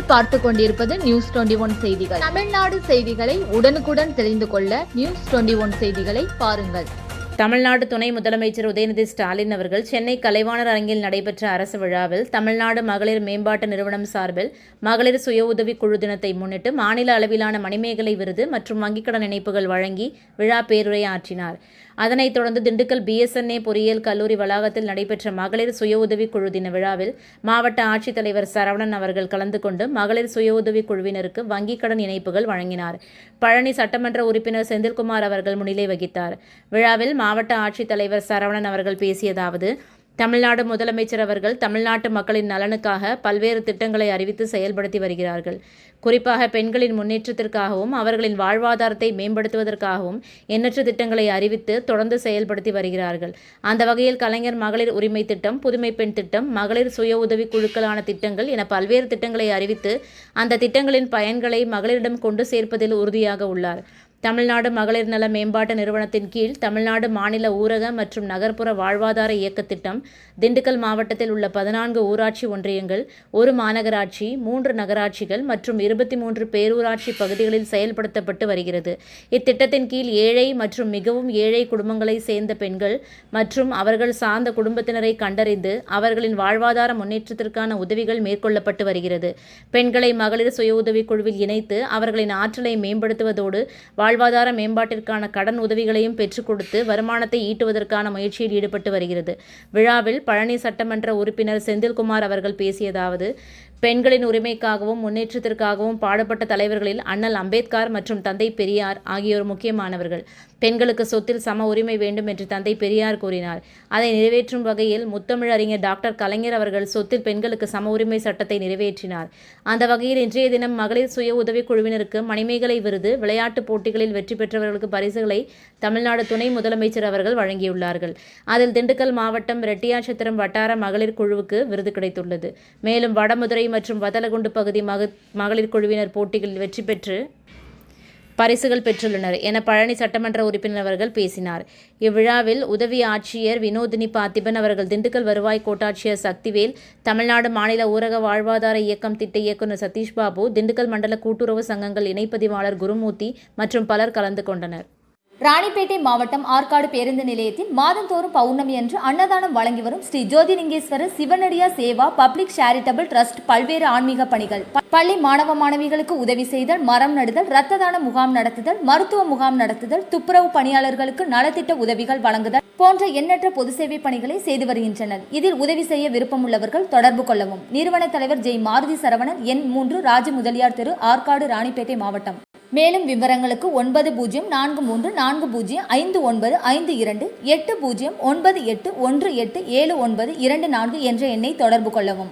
நீங்கள் பார்த்து கொண்டிருப்பது நியூஸ் 21 செய்திகள். தமிழ்நாடு செய்திகளை உடனுக்குடன் தெரிந்து கொள்ள நியூஸ் 21 செய்திகளை பாருங்கள். தமிழ்நாடு துணை முதலமைச்சர் உதயநிதி ஸ்டாலின் அவர்கள் சென்னை கலைவாணர் அரங்கில் நடைபெற்ற அரசு விழாவில் தமிழ்நாடு மகளிர் மேம்பாட்டு நிறுவனம் சார்பில் மகளிர் சுய உதவி குழு தினத்தை முன்னிட்டு மாநில அளவிலான மணிமேகலை விருது மற்றும் வங்கிக்கடன் இணைப்புகள் வழங்கி விழா பேருரை ஆற்றினார். அதனைத் தொடர்ந்து திண்டுக்கல் BSNA பொறியியல் கல்லூரி வளாகத்தில் நடைபெற்ற மகளிர் சுய உதவி குழு தின விழாவில் மாவட்ட ஆட்சித்தலைவர் சரவணன் அவர்கள் கலந்து கொண்டு மகளிர் சுய உதவி குழுவினருக்கு வங்கிக் கடன் இணைப்புகள் வழங்கினார். பழனி சட்டமன்ற உறுப்பினர் செந்தில்குமார் அவர்கள் முன்னிலை வகித்தார். விழாவில் மாவட்ட ஆட்சித்தலைவர் சரவணன் அவர்கள் பேசியதாவது: தமிழ்நாடு முதலமைச்சர் அவர்கள் தமிழ்நாட்டு மக்களின் நலனுக்காக பல்வேறு திட்டங்களை அறிவித்து செயல்படுத்தி வருகிறார்கள். குறிப்பாக பெண்களின் முன்னேற்றத்திற்காகவும் அவர்களின் வாழ்வாதாரத்தை மேம்படுத்துவதற்காகவும் எண்ணற்ற திட்டங்களை அறிவித்து தொடர்ந்து செயல்படுத்தி வருகிறார்கள். அந்த வகையில் கலைஞர் மகளிர் உரிமை திட்டம், புதுமை பெண் திட்டம், மகளிர் சுய உதவி குழுக்களான திட்டங்கள் என பல்வேறு திட்டங்களை அறிவித்து அந்த திட்டங்களின் பயன்களை மகளிரிடம் கொண்டு சேர்ப்பதில் உறுதியாக உள்ளார். தமிழ்நாடு மகளிர் நல மேம்பாட்டு நிறுவனத்தின் கீழ் தமிழ்நாடு மாநில ஊரக மற்றும் நகர்ப்புற வாழ்வாதார இயக்க திட்டம் திண்டுக்கல் மாவட்டத்தில் உள்ள 14 ஊராட்சி ஒன்றியங்கள், 1 மாநகராட்சி, 3 நகராட்சிகள் மற்றும் 23 பேரூராட்சி பகுதிகளில் செயல்படுத்தப்பட்டு வருகிறது. இத்திட்டத்தின் கீழ் ஏழை மற்றும் மிகவும் ஏழை குடும்பங்களை சேர்ந்த பெண்கள் மற்றும் அவர்கள் சார்ந்த குடும்பத்தினரை கண்டறிந்து அவர்களின் வாழ்வாதார முன்னேற்றத்திற்கான உதவிகள் மேற்கொள்ளப்பட்டு வருகிறது. பெண்களை மகளிர் சுய உதவி குழுவில் இணைத்து அவர்களின் ஆற்றலை மேம்படுத்துவதோடு வாழ்வாதார மேம்பாட்டிற்கான கடன் உதவிகளையும் பெற்றுக் கொடுத்து வருமானத்தை ஈட்டுவதற்கான முயற்சியில் ஈடுபட்டு வருகிறது. விழாவில் பழனி சட்டமன்ற உறுப்பினர் செந்தில்குமார் அவர்கள் பேசியதாவது: பெண்களின் உரிமைக்காகவும் முன்னேற்றத்திற்காகவும் பாடுபட்ட தலைவர்களில் அண்ணல் அம்பேத்கர் மற்றும் தந்தை பெரியார் ஆகியோர் முக்கியமானவர்கள். பெண்களுக்கு சொத்தில் சம உரிமை வேண்டும் என்று தந்தை பெரியார் கூறினார். அதை நிறைவேற்றும் வகையில் முத்தமிழறிஞர் டாக்டர் கலைஞர் அவர்கள் சொத்தில் பெண்களுக்கு சம உரிமை சட்டத்தை நிறைவேற்றினார். அந்த வகையில் இன்றைய தினம் மகளிர் சுய உதவி குழுவினருக்கு மணிமேகலை விருது, விளையாட்டுப் போட்டிகளில் வெற்றி பெற்றவர்களுக்கு பரிசுகளை தமிழ்நாடு துணை முதலமைச்சர் அவர்கள் வழங்கியுள்ளார்கள். அதில் திண்டுக்கல் மாவட்டம் ரெட்டியார்சத்திரம் வட்டார மகளிர் குழுவுக்கு விருது கிடைத்துள்ளது. மேலும் வடமதுரை மற்றும் வத்தலகுண்டு பகுதி மகளிர் குழுவினர் போட்டிகளில் வெற்றி பெற்று பரிசுகள் பெற்றுள்ளனர் என பழனி சட்டமன்ற உறுப்பினர் அவர்கள் பேசினார். இவ்விழாவில் உதவி ஆட்சியர் வினோதினி பார்த்திபன் அவர்கள், திண்டுக்கல் வருவாய் கோட்டாட்சியர் சக்திவேல், தமிழ்நாடு மாநில ஊரக வாழ்வாதார இயக்கம் திட்ட இயக்குநர் சதீஷ்பாபு, திண்டுக்கல் மண்டல கூட்டுறவு சங்கங்கள் இணைப்பதிவாளர் குருமூர்த்தி மற்றும் பலர் கலந்து கொண்டனர். ராணிப்பேட்டை மாவட்டம் ஆற்காடு பேருந்து நிலையத்தில் மாதந்தோறும் பௌர்ணமி அன்று அன்னதானம் வழங்கி வரும் Sri Jothilingeswarar சிவனடியா Seva public charitable trust பல்வேறு ஆன்மீக பணிகள், பள்ளி மாணவ மாணவிகளுக்கு உதவி செய்தல், மரம் நடுதல், இரத்த தான முகாம் நடத்துதல், மருத்துவ முகாம் நடத்துதல், துப்புரவு பணியாளர்களுக்கு நலத்திட்ட உதவிகள் வழங்குதல் போன்ற எண்ணற்ற பொது சேவை பணிகளை செய்து வருகின்றனர். இதில் உதவி செய்ய விருப்பமுள்ளவர்கள் தொடர்பு கொள்ளவும். நிறுவன தலைவர் ஜெய் மாருதி சரவணன், எண் 3, ராஜ முதலியார் தெரு, ஆற்காடு, ராணிப்பேட்டை மாவட்டம். மேலும் விவரங்களுக்கு 9040405952 8098187924 என்ற எண்ணை தொடர்பு கொள்ளவும்.